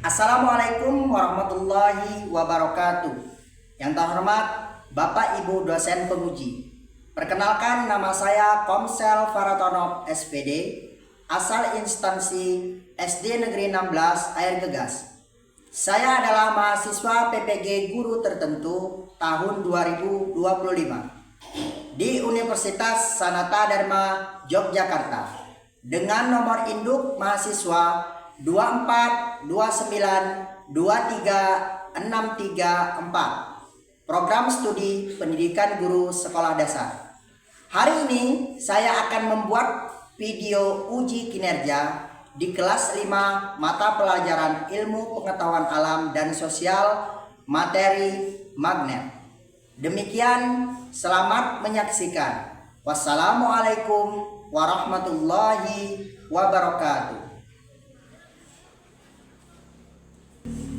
Assalamualaikum warahmatullahi wabarakatuh. Yang terhormat Bapak Ibu dosen penguji. Perkenalkan, nama saya Komsel Faratono SPD, asal instansi SD Negeri 16 Air Gegas. Saya adalah mahasiswa PPG Guru Tertentu tahun 2025 di Universitas Sanata Dharma Yogyakarta dengan nomor induk mahasiswa 2429236344, program studi pendidikan guru sekolah dasar. Hari ini saya akan membuat video uji kinerja di kelas 5 mata pelajaran ilmu pengetahuan alam dan sosial materi magnet. Demikian, selamat menyaksikan. Wassalamualaikum warahmatullahi wabarakatuh.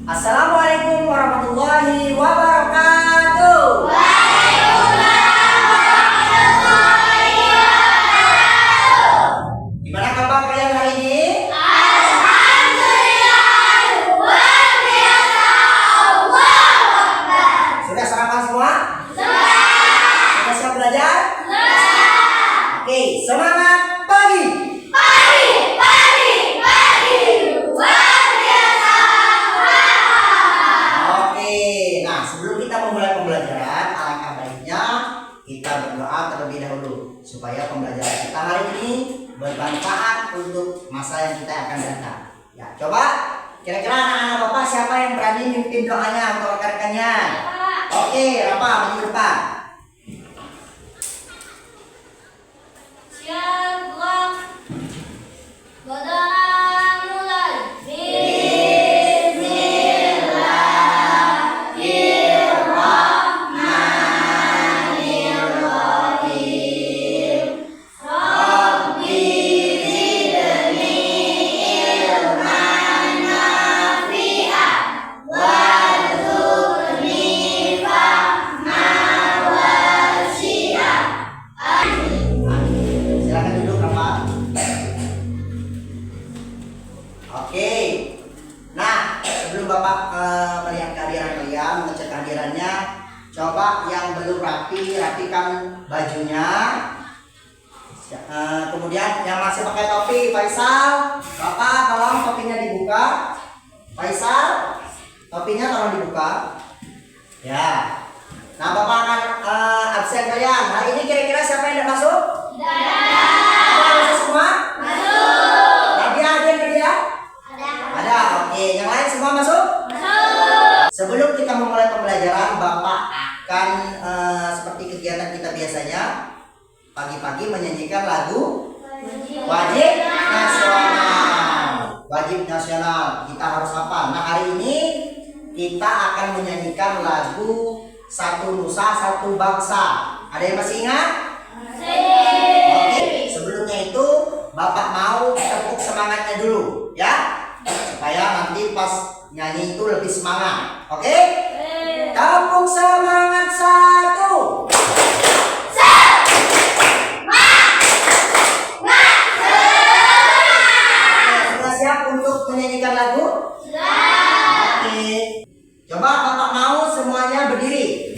Assalamualaikum warahmatullahi wabarakatuh. Waalaikumsalam warahmatullahi wabarakatuh. Gimana kabar kalian hari ini? Alhamdulillah, luar biasa. Allahu Akbar. Sudah sarapan semua? Sudah. Sudah siap belajar? Sudah. Oke, semangat pagi. Pagi, pagi, pagi. Luar biasa. Oke, nah sebelum kita memulai pembelajaran, alangkah baiknya kita berdoa terlebih dahulu supaya pembelajaran kita hari ini bermanfaat untuk masa yang kita akan datang. Ya, coba kira-kira anak-anak Bapak siapa yang berani mimpin doanya untuk rekan-rekannya? Oke, Rafa maju depan. Siap, gerak. Berdoa mulai. Silakan duduk, Rafa. Oke. Nah, sebelum Bapak melihat kehadiran kalian, mengecek kehadirannya, coba yang belum rapi, rapikan bajunya. Kemudian yang masih pakai topi, Faisal, Bapak tolong topinya dibuka. Faisal, topinya tolong dibuka. Ya. Nah, Bapak akan absen kalian. Hari ini kira-kira siapa yang tidak masuk? Ada masuk semua? Nadia, ada. Oke, yang lain semua masuk? Sebelum kita memulai pembelajaran, Bapak akan seperti kegiatan kita biasanya, pagi-pagi menyanyikan lagu wajib nasional. Wajib nasional, kita harus apa? Nah, hari ini kita akan menyanyikan lagu Satu Nusa Satu Bangsa. Ada yang masih ingat? Oke, sebelumnya itu Bapak mau tepuk semangatnya dulu ya, supaya nanti pas nyanyi itu lebih semangat. Oke? Tepuk semangat satu. Sudah siap untuk menyanyikan lagu? Oke. Coba Bapak mau semuanya berdiri.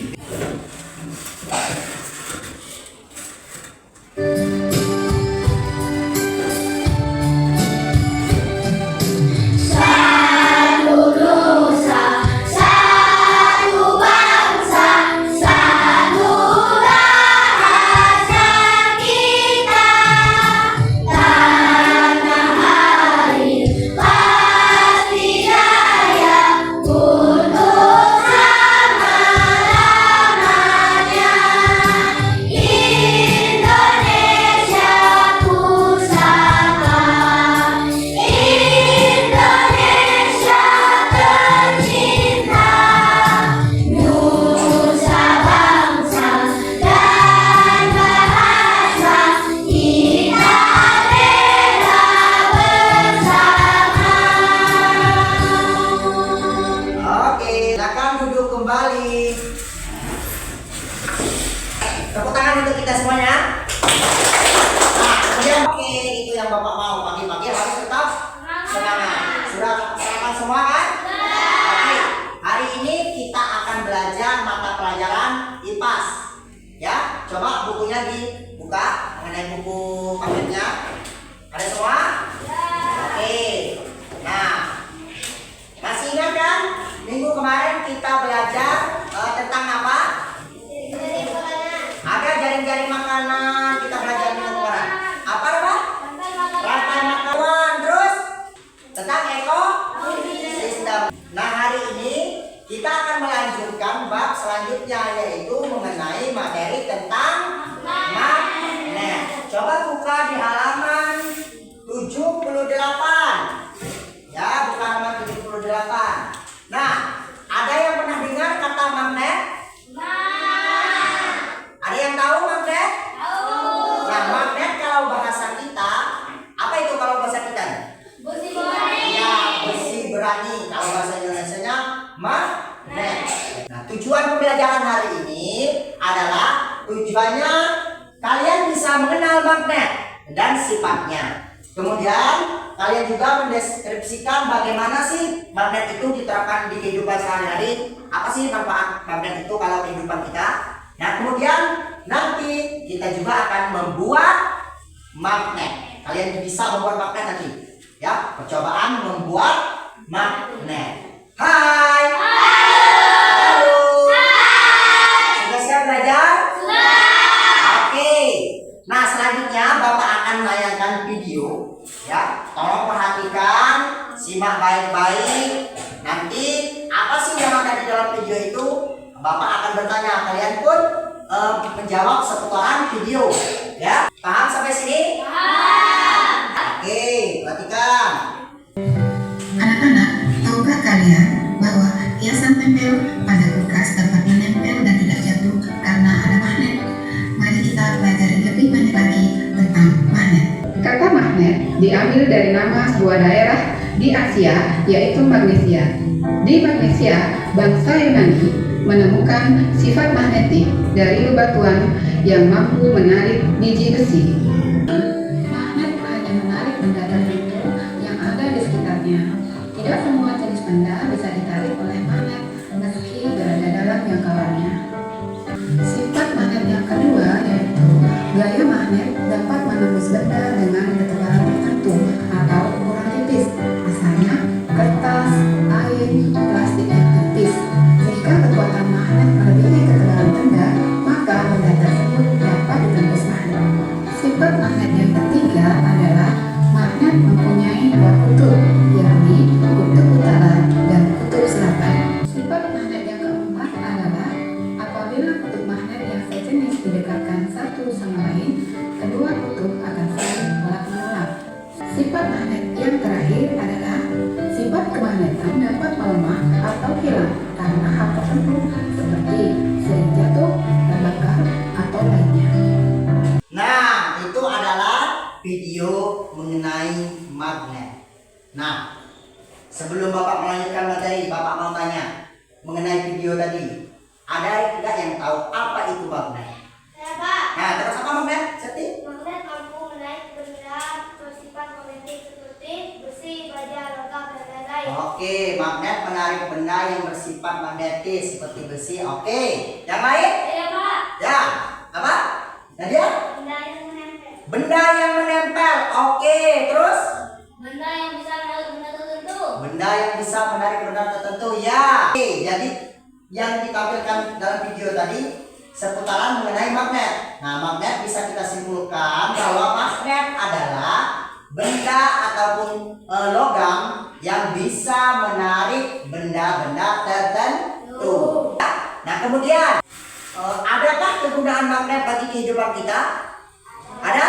dibuka mengenai buku pametnya. Ada semua? Oke. Nah, masih ingat kan? Minggu kemarin kita belajar tentang apa? Ada jaring-jaring makanan. Kita belajar minggu kemarin. Apa? Rantai makanan. Terus tentang ekosistem. Nah, hari ini kita akan melanjutkan bab selanjutnya, yaitu mengenai materi tentang magnet. Coba buka di halaman 78. Ya, buka halaman 78. Nah, ada yang pernah dengar kata magnet? Ada yang tahu magnet? Nah, magnet kalau bahasa kita, apa itu kalau bahasa kita? Ya, besi berani. Kalau bahasa Indonesianya magnet. Nah, tujuan pembelajaran hari ini adalah tujuannya kalian bisa mengenal magnet dan sifatnya. Kemudian kalian juga mendeskripsikan bagaimana sih magnet itu diterapkan di kehidupan sehari-hari. Apa sih manfaat magnet itu kalau kehidupan kita? Nah, kemudian nanti kita juga akan membuat magnet. Kalian bisa membuat magnet nanti. Ya, percobaan membuat magnet. Hai. Halo. Sudah siap belajar? Oke. Nah, selanjutnya Bapak akan menayangkan video. Ya, tolong perhatikan, simak baik-baik. Nanti apa sih yang ada di dalam video itu? Bapak akan bertanya, kalian pun menjawab seputaran video. Ya, paham sampai sini? Oke, perhatikan. Anak-anak, tahukah kalian bahwa hiasan tempel pada kulkas dapat menempel dan tidak jatuh karena ada magnet? Mari kita pelajari lebih banyak lagi tentang magnet. Kata magnet diambil dari nama sebuah daerah di Asia, yaitu Magnesia. Di Magnesia, bangsa Yunani menemukan sifat magnetik dari bebatuan yang mampu menarik biji besi. Magnet hanya menarik benda tertentu yang ada di sekitarnya. Tidak semua jenis benda bisa ditarik oleh magnet meski berada dalam jangkauannya. Sifat magnet yang kedua yaitu gaya magnet dapat menembus benda dengan ketebalan tertentu atau ukuran tipis, misalnya kertas, air, plastik yang tipis. Jika kekuatan magnet melebihi ketebalan benda, maka benda tersebut dapat ditembus magnet. Sifat magnet yang ketiga adalah magnet mempunyai dua kutub, yakni kutub utara dan kutub selatan. Sifat magnet yang keempat adalah apabila kutub magnet yang sejenis didekatkan satu sama lain, kedua kutub akan saling menolak. Sifat magnet yang terakhir adalah sifat kemagnetan dapat melemah atau hilang karena hal tertentu seperti sering jatuh, terbakar, atau lainnya. Nah, itu adalah video mengenai magnet. Nah, sebelum Bapak melanjutkan materi, Bapak mau tanya mengenai video tadi. Ada tidak yang tahu apa itu magnet? Nah, terus apa magnet? Seti? Magnet mampu menarik benda bersifat magnetik seperti besi, baja, logam, dan lain-lain. Oke, magnet menarik benda yang bersifat magnetis seperti besi. Oke, yang lain? Ya, apa? Nadia? Benda yang menempel. Benda yang menempel. Oke, terus? Benda yang bisa menarik benda tertentu. Benda yang bisa menarik benda tertentu. Ya. Oke, jadi yang ditampilkan dalam video tadi seputaran mengenai magnet. Nah, magnet bisa kita simpulkan bahwa magnet adalah benda ataupun logam yang bisa menarik benda-benda tertentu. Nah, kemudian adakah kegunaan magnet bagi kehidupan kita? Ada?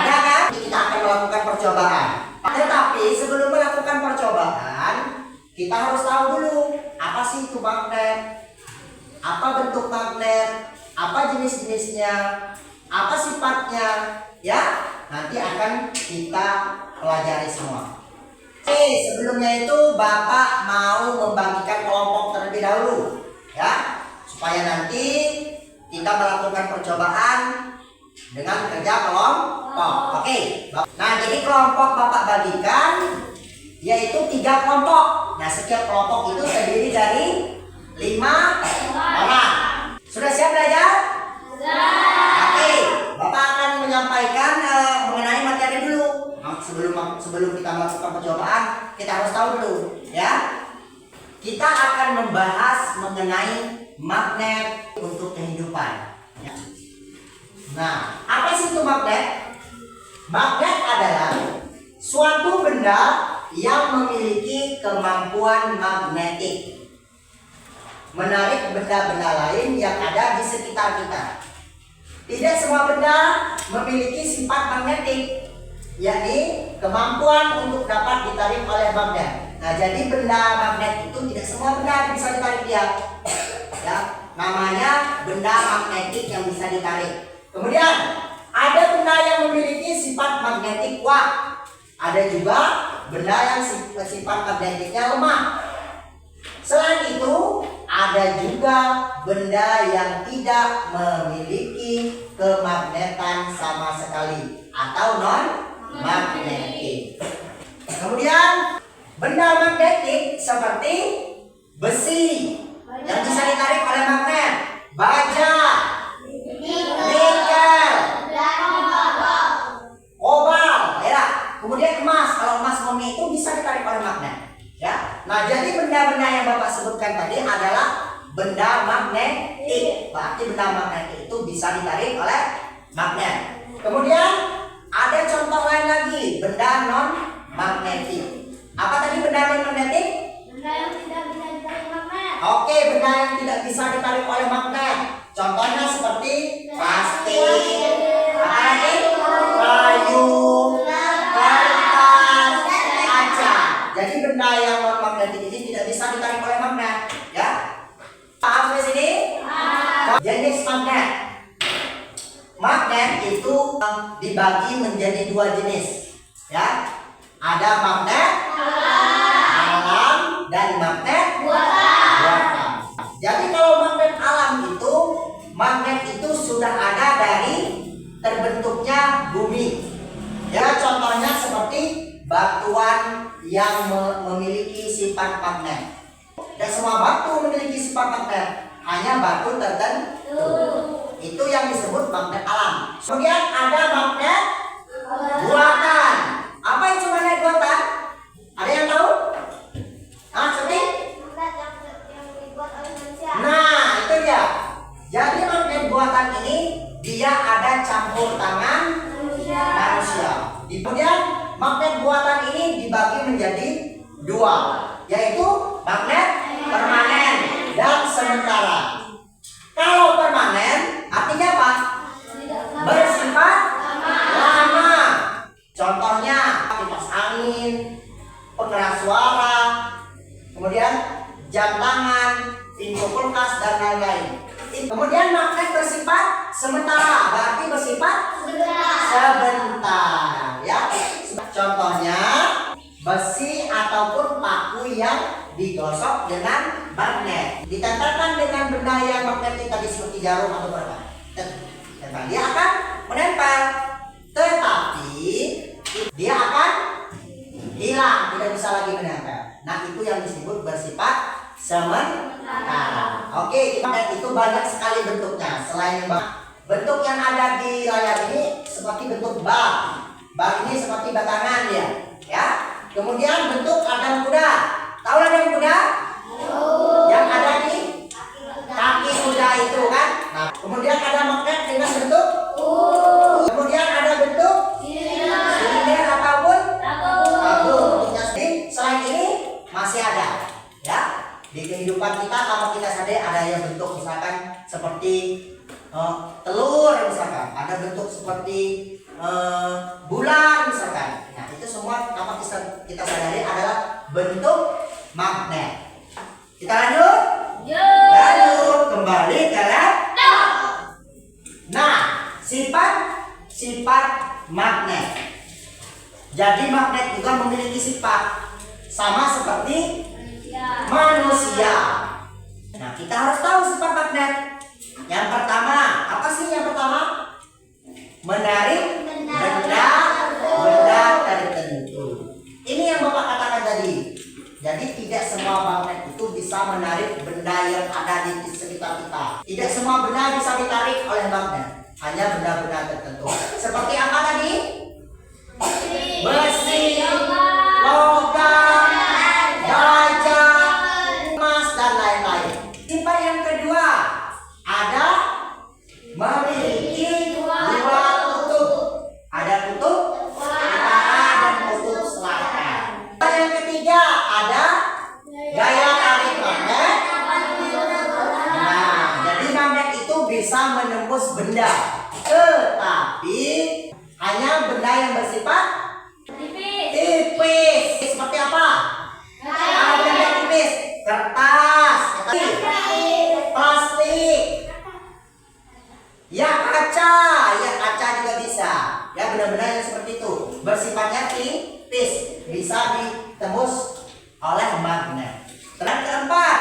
Ada kan? Kita akan melakukan percobaan. Tetapi sebelum melakukan percobaan, kita harus tahu dulu apa sih itu magnet, apa bentuk magnet, apa jenis-jenisnya, apa sifatnya, ya. Nanti akan kita pelajari semua. Oke, sebelumnya itu Bapak mau membagikan kelompok terlebih dahulu, ya, supaya nanti kita melakukan percobaan dengan kerja kelompok. Oke. Nah, jadi kelompok Bapak bagikan yaitu 3 kelompok. Nah, setiap kelompok itu terdiri dari 5 orang. Sudah siap belajar? Oke. sebelum kita melakukan percobaan, kita harus tahu dulu, ya. Kita akan membahas mengenai magnet untuk kehidupan. Ya. Nah, apa sih itu magnet? Magnet adalah suatu benda yang memiliki kemampuan magnetik, menarik benda-benda lain yang ada di sekitar kita. Tidak semua benda memiliki sifat magnetik, yakni kemampuan untuk dapat ditarik oleh magnet. Nah, jadi benda magnet itu tidak semua benda bisa ditarik dia. Ya, namanya benda magnetik yang bisa ditarik. Kemudian ada benda yang memiliki sifat magnetik kuat. Ada juga benda yang sifat magnetiknya lemah. Selain itu, ada juga benda yang tidak memiliki kemagnetan sama sekali atau non magnetik. Kemudian benda magnetik seperti besi yang bisa ditarik oleh magnet, baja, nikel, kobalt, ya. Kemudian emas, kalau emas murni itu bisa ditarik oleh magnet. Ya, nah jadi benda-benda yang Bapak sebutkan tadi adalah benda magnetik. Berarti benda magnetik itu bisa ditarik oleh magnet. Kemudian ada contoh lain lagi, benda non magnetik. Apa tadi benda non magnetik? Benda yang tidak bisa ditarik magnet. Oke, benda yang tidak bisa ditarik oleh magnet. Contohnya seperti plastik, apa lagi? Kayu, kertas, kaca. Jadi benda yang non magnetik ini tidak bisa ditarik oleh magnet, ya. Paham di sini? Jenis magnet. Magnet itu dibagi menjadi dua jenis, ya. Ada magnet alam dan magnet buatan. Jadi kalau magnet alam itu, magnet itu sudah ada dari terbentuknya bumi. Ya, contohnya seperti batuan yang memiliki sifat magnet. Dan semua batu memiliki sifat magnet, hanya batu tertentu. Itu yang disebut magnet alam. Kemudian ada magnet buatan. Apa itu magnet buatan? Ada yang tahu? Seperti? Magnet yang dibuat oleh manusia. Nah, itu dia. Jadi magnet buatan ini dia ada campur tangan manusia. Kemudian magnet buatan ini dibagi menjadi dua, yaitu magnet permanen dan sementara. Kalau permanen artinya apa? Bersifat lama. Contohnya kipas angin, pengeras suara, kemudian jam tangan, pintu kulkas dan lain-lain. Kemudian magnet bersifat sementara, berarti bersifat sebentar, ya. Contohnya besi ataupun paku yang digosok dengan magnet, ditempelkan dengan benda yang magnetik tadi seperti jarum atau apa. Dia akan menempel, tetapi dia akan hilang, tidak bisa lagi menempel. Nah, itu yang disebut bersifat sementara. Oke, magnet itu banyak sekali bentuknya. Selain bentuk yang ada di layar ini seperti bentuk bar. Bar ini seperti batangan ya. Kemudian bentuk adam kuda. Tahu adam kuda? Yang ada di kaki kuda itu kan. Nah, kemudian ada magnet dengan bentuk kemudian ada bentuk silinder ataupun tabung. Selain ini masih ada, ya. Di kehidupan kita, kalau kita sadar ada yang bentuk misalkan seperti telur misalkan, ada bentuk seperti bulan misalkan. Nah, itu semua kalau kita sadari adalah bentuk magnet. Kita lanjut? Lanjut kembali ke laptop. Nah, sifat magnet. Jadi magnet juga memiliki sifat sama seperti manusia. Nah, kita harus tahu sifat magnet. Yang pertama, apa sih yang pertama? Menarik benda tertentu. Ini yang Bapak katakan tadi. Jadi tidak semua magnet itu bisa menarik benda yang ada di sekitar kita. Tidak semua benda bisa ditarik oleh magnet. Hanya benda-benda tertentu. Seperti apa tadi? Besi, Ya, benda-benda yang seperti itu bersifatnya tipis, bisa ditembus oleh magnet. Terus keempat,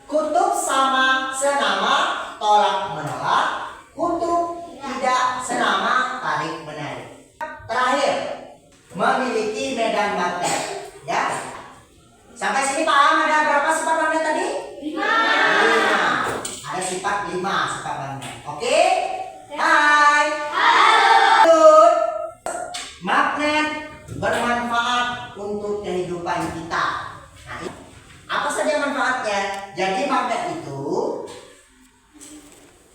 kutub sama senama tolak menolak, kutub tidak senama tarik menarik. Terakhir, memiliki medan magnet. Ya, sampai sini paham ada berapa sifat magnet tadi? 5. Ada sifat 5 sifat magnet. Oke? Hai. Magnet bermanfaat untuk kehidupan kita. Nah, apa saja manfaatnya? Jadi magnet itu,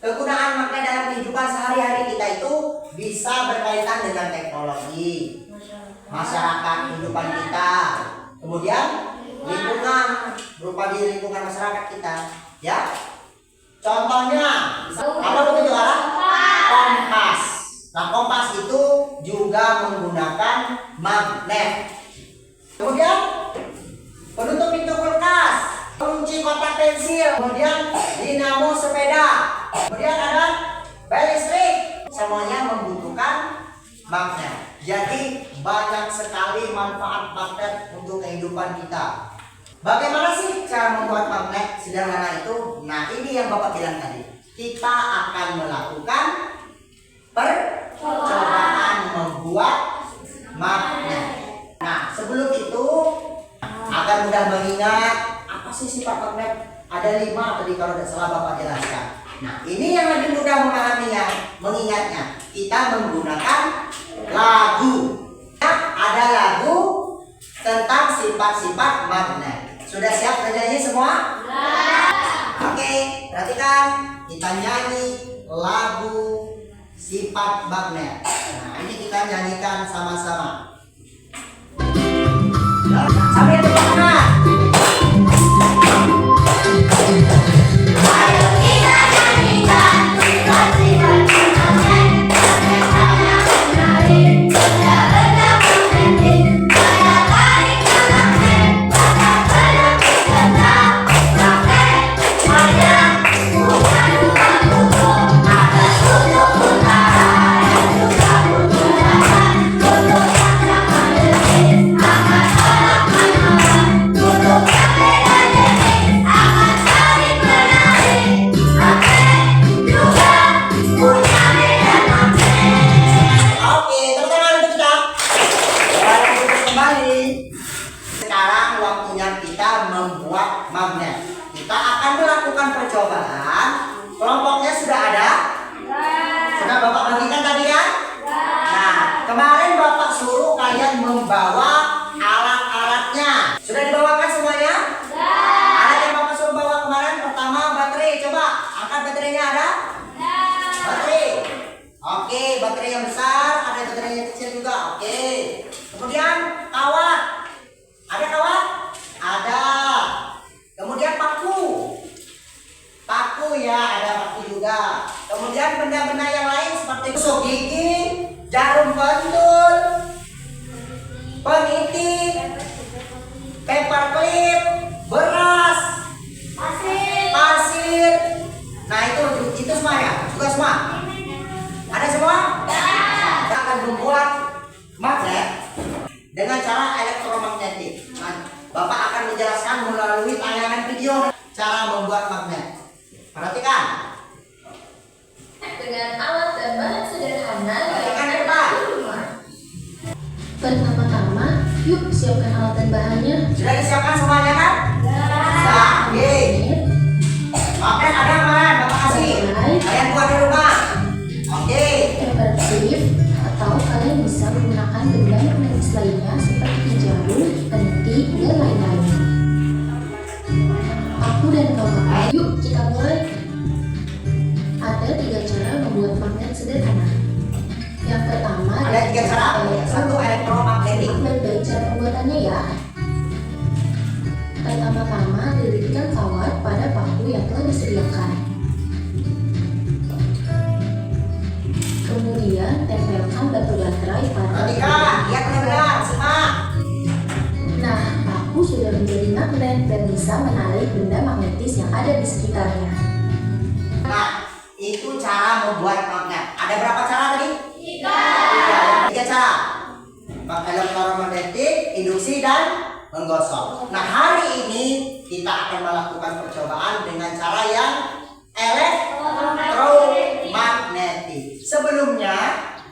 kegunaan magnet dalam kehidupan sehari-hari kita itu bisa berkaitan dengan teknologi, masyarakat kehidupan kita, kemudian lingkungan, berupa di lingkungan masyarakat kita. Ya, contohnya apa begitu alat? Kompas. Nah, kompas itu juga menggunakan magnet. Kemudian penutup pintu kulkas, kunci kotak pensil, kemudian dinamo sepeda, kemudian ada bel listrik, semuanya membutuhkan magnet. Jadi banyak sekali manfaat magnet untuk kehidupan kita. Bagaimana sih cara membuat magnet? Sederhana itu. Nah, ini yang Bapak bilang tadi. Kita akan melakukan percobaan membuat magnet. Nah, sebelum itu agar mudah mengingat apa sih sifat magnet? Ada 5 tadi kalau tidak salah Bapak jelaskan. Nah, ini yang lebih mudah memahaminya, mengingatnya. Kita menggunakan lagu. Nah, ada lagu tentang sifat-sifat magnet. Sudah siap bernyanyi semua? Oke, perhatikan. Kita nyanyi lagu sifat magnet. Nah, ini kita nyanyikan sama-sama. Sambil tepuk tangan. Ayo kita nyanyikan sifat-sifat magnet. Magnet yang menarik, benda-benda magnetik, daya tarik magnet, maka berlapis benda magnet. Ada punya 2 kutub, ada kutub utara dan juga kutub selatan. Kutub yang magnetis akan tolak menolak, kutub yang beda jenis akan saling menarik. Magnet juga punya medan magnet. Oke, tepuk tangan untuk kita. Selamat berjumpa kembali. Sekarang waktunya kita membuat magnet. Kita akan melakukan percobaan. Kelompoknya sudah ada? Sudah Bapak bagikan tadi kan? Nah, kemarin Bapak suruh kalian membawa alat-alatnya. Sudah dibawakan semuanya? Alat yang Bapak suruh bawa kemarin pertama baterai. Coba angkat baterainya, ada? Baterai. Oke, baterai yang besar, ada baterai yang kecil juga. Oke. Kemudian kawat. Ada kawat? Ada. Kemudian paku. Paku ya, ada paku juga. Kemudian benda-benda yang lain seperti tusuk gigi, jarum pentul, peniti, paperclip, beras, pasir. Nah, itu semua ya? Juga semua? Ada semua? Kita akan membuat magnet dengan cara elektromagnetik. Nah, Bapak akan menjelaskan melalui tayangan video cara membuat magnet. Perhatikan. Dengan alat dan bahan sederhana Perhatikan yang Pak. ada di rumah. Pertama-tama, yuk siapkan alat dan bahannya. Sudah disiapkan semuanya kan? Sudah. Oke. Magnet ada kemarin Bapak kasih. Kalian buat di rumah. Oke. Paperclip atau kalian bisa menggunakan benda magnetis lainnya seperti jarum, peniti, dan lain-lain. Paku dan kawan-kawan, yuk kita mulai. Ada 3 cara membuat magnet sederhana. Yang pertama, Ada 3 cara. Satu elektromagnetik. baik cara pembuatannya ya. Pertama-tama, lilitkan kawat pada paku yang telah disediakan. Kemudian, tempelkan batu baterai pada Perhatikan. Lihat benar-benar. Simak. Nah, paku sudah menjadi magnet dan bisa menarik benda magnetis yang ada di sekitarnya. Nah, itu cara membuat magnet. Ada berapa cara tadi? 3. berdiskusi dan menggosok. Nah, hari ini kita akan melakukan percobaan dengan cara yang elektromagnetik. Sebelumnya,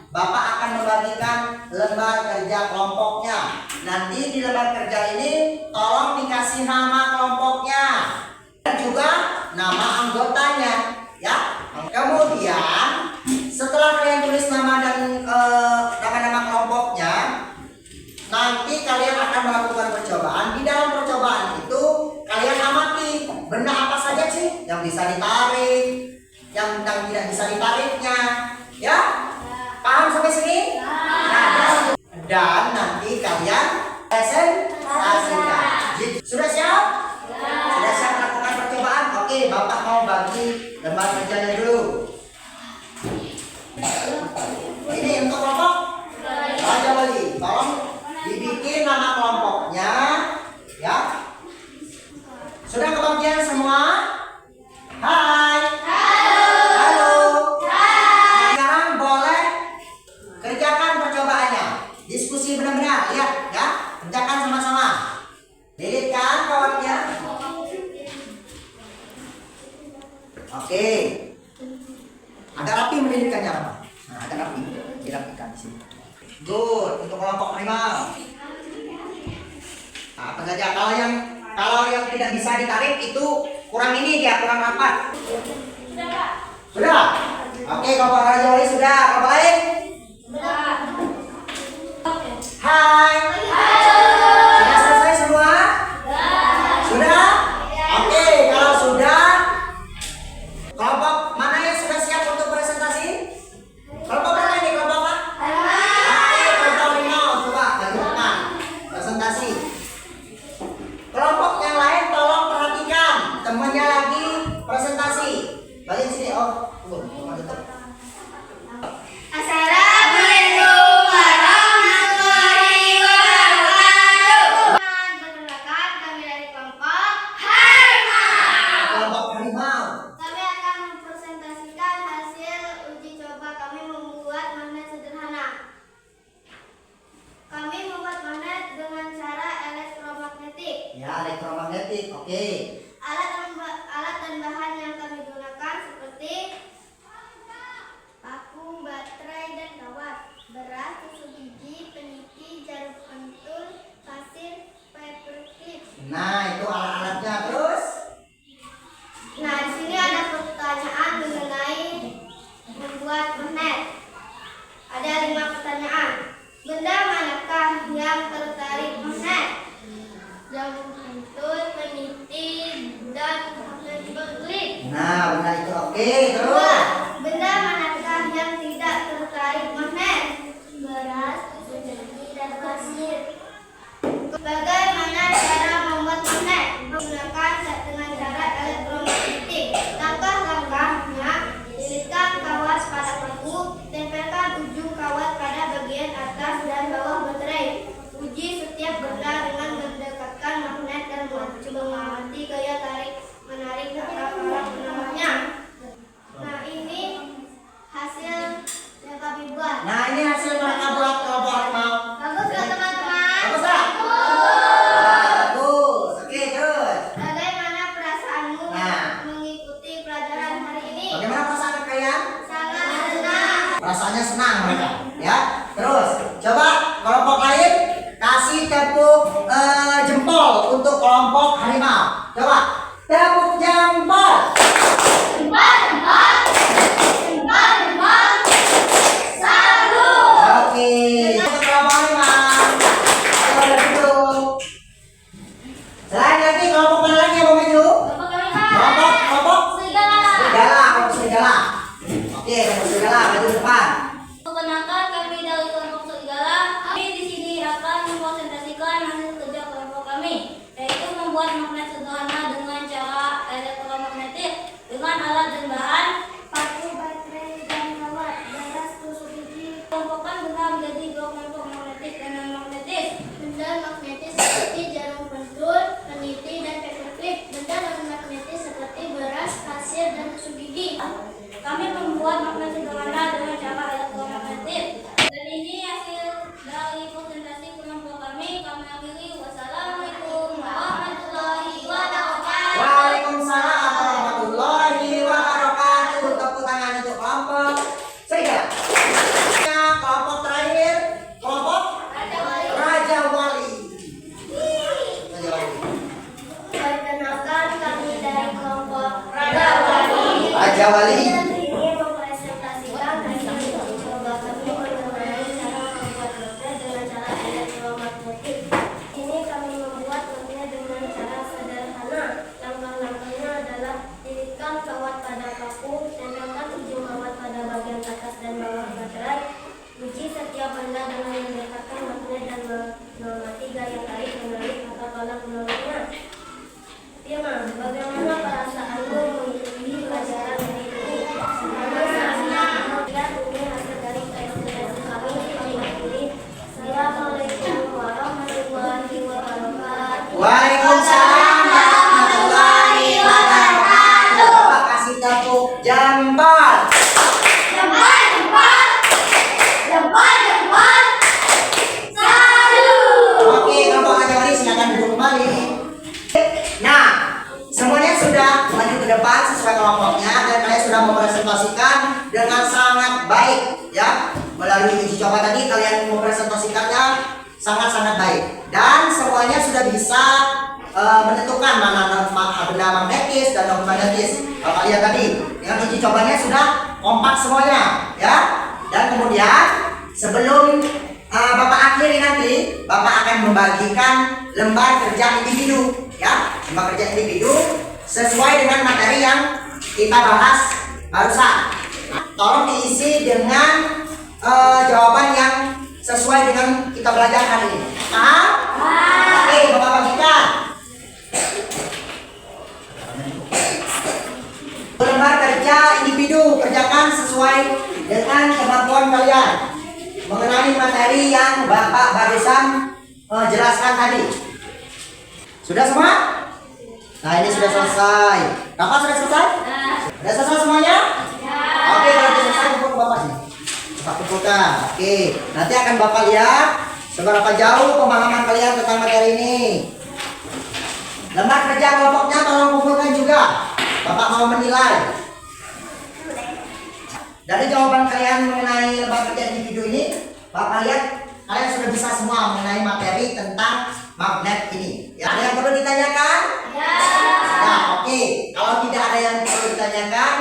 Bapak akan membagikan lembar kerja kelompoknya. Nanti di lembar kerja ini tolong dikasih nama kelompoknya dan juga nama anggotanya, ya. Kemudian setelah kalian tulis nama dan nama-nama kelompoknya, nanti kalian akan melakukan percobaan. Di dalam percobaan itu kalian amati benda apa saja sih yang bisa ditarik, yang tidak bisa ditariknya, ya. Paham sampai sini? Nah, dan nanti kalian presentasikan. Sudah siap? Sudah siap melakukan percobaan? Oke, Bapak mau bagi lembar kerjanya dulu. Ini untuk kelompok Raja Wali. Tolong dibikin nama kelompoknya, ya. Sudah kebagian semua? Hai. Halo. Sekarang boleh kerjakan percobaannya. Diskusi benar-benar, lihat ya. Kerjakan sama-sama. Delete kan kawannya? Oke. Agak rapi mendirikannya, Pak. Nah, agak rapi. Dirapikan di sini. Good. Untuk kelompok harimau. Nah, apa saja kalau yang tidak bisa ditarik itu kurang ini dia, kurang rapat. Sudah, Pak. Sudah? Oke, kelompok Raja Wali sudah. Kelompok lain? Sudah. Hai. Sudah selesai semua? Sudah? Oke, kalau sudah, kelompok mana yang sudah siap untuk presentasi? Kelompok mana ini? Kelompok apa? Oke, kelompok harimau. Coba bagi depan. Presentasi. Kelompok yang lain tolong perhatikan. Temannya lagi presentasi. Bagi sini. Oh, tunggu tutup. Assalamualaikum warahmatullahi wabarakatuh. Perkenalkan, kami dari kelompok harimau. Kelompok harimau. Kami akan mempresentasikan hasil uji coba kami membuat magnet sederhana. Kami membuat magnet dengan cara elektromagnetik. Ya, elektromagnetik. Oke. Alat dan bahan yang kami gunakan seperti paku, baterai, dan kawat, beras, susu biji, peniti, jarum pentul, pasir, paperclip. Nah, itu alat-alatnya. Terus? Nah, di sini ada pertanyaan mengenai membuat magnet. Ada 5 pertanyaan. Benda manakah yang tertarik magnet? Jarum pentul, peniti, dan paperclip. Nah, benda itu oke. Dua, Terus? benda manakah yang tidak tertarik magnet? Beras, susu biji, dan pasir. Bagaimana cara membuat magnet? Menggunakan dengan cara elektromagnetik. Langkah-langkahnya: lilitkan kawat pada paku, tempelkan ujung kawat pada bagian atas dan bawah baterai. Uji setiap benda dengan mendekatkan magnet dan mengamati gaya tarik menarik arah penambahnya. Nah, ini hasil yang kami buat. Nah, ini hasil mereka buat kelompok harimau. Bagus ya teman-teman? Bagus tak? Bagus. Oke, terus. Bagaimana perasaanmu Nah. mengikuti pelajaran hari ini? Bagaimana perasaan kalian? Sangat senang. Perasaannya senang mereka, ya. Terus, coba kelompok lain kasih tepuk jempol untuk kelompok harimau. Coba tepuk jempol. Oke. Untuk kelompok harimau. Ayo duduk. Selain lagi kelompok mana lagi yang mau maju? Kelompok serigala. Oke, kelompok serigala maju depan. Perkenalkan, kami dari kelompok serigala. Kami di sini akan mempresentasikan hasil kerja kelompok kami, yaitu membuat magnet sederhana dengan cara elektromagnetik dengan alat dan bahan paku, baterai, dan kawat, beras, susu biji. Kelompokkan benda menjadi 2 kelompok magnetik dan non magnetis. Benda magnetis seperti jarum pentul, peniti, dan paperclip. Benda non magnetis seperti beras, pasir, dan susu biji. Kami membuat magnet sederhana dengan cara elektromagnetik. Dan ini hasil dari presentasi kelompok kami. Kami akhiri. coba tadi kalian mempresentasikannya sangat-sangat baik dan semuanya sudah bisa menentukan mana benda magnetis dan non magnetis. Bapak lihat tadi dengan uji cobanya sudah kompak semuanya ya. Dan kemudian sebelum Bapak akhiri nanti, Bapak akan membagikan lembar kerja individu ya, lembar kerja individu sesuai dengan materi yang kita bahas barusan. Tolong diisi dengan jawaban yang sesuai dengan kita belajar hari ini. Paham? Oke, Bapak bagikan. Lembar kerja individu, kerjakan sesuai dengan kemampuan kalian mengenai materi yang Bapak barusan jelaskan tadi. Sudah semua? Nah, ini sudah selesai. Bapak sudah selesai? Sudah selesai semuanya? Oke, kalau sudah selesai kumpul ke Bapak sini. Bapak kumpulkan. Oke, nanti akan Bapak lihat seberapa jauh pemahaman kalian tentang materi ini. Lembar kerja kelompoknya tolong kumpulkan juga. Bapak mau menilai. Dari jawaban kalian mengenai lembar kerja individu ini, Bapak lihat kalian sudah bisa semua mengenai materi tentang magnet ini. Ya, ada yang perlu ditanyakan? Ya. Nah, oke. Kalau tidak ada yang perlu ditanyakan,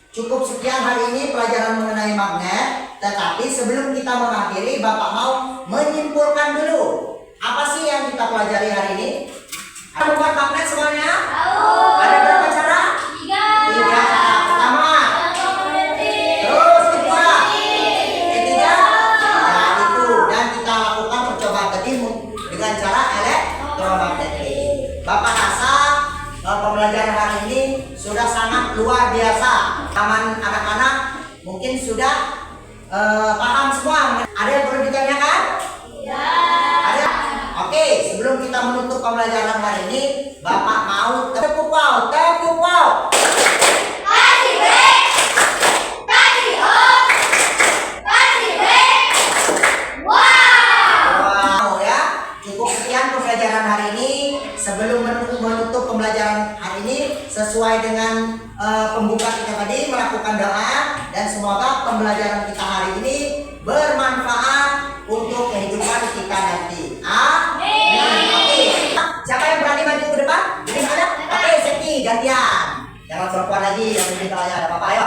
cukup sekian hari ini pelajaran mengenai magnet. Tetapi sebelum kita mengakhiri, Bapak mau menyimpulkan dulu apa sih yang kita pelajari hari ini? Ada membuat magnet semuanya? Ada berapa cara? 3 cara. Pertama, terus kedua, ketiga, nah itu. Dan kita lakukan percobaan tadi dengan cara elektromagnetik. Bapak rasa pembelajaran hari ini sudah sangat luar biasa. Taman anak-anak mungkin sudah paham semua. Ada yang perlu ditanyakan? Ada? Oke, sebelum kita menutup pembelajaran hari ini, Bapak mau tepuk wow, tepuk wow. Wow ya, cukup sekian pembelajaran hari ini. Sebelum menutup pembelajaran hari ini, sesuai dengan pembuka kita tadi, melakukan doa dan semoga pembelajaran kita hari ini bermanfaat untuk kehidupan kita nanti. Amin. Oke. Siapa yang berani maju ke depan? Ini ada? Oke, Seki gantian. Jangan perempuan lagi yang lebih kaya. Ada Bapak, ayo.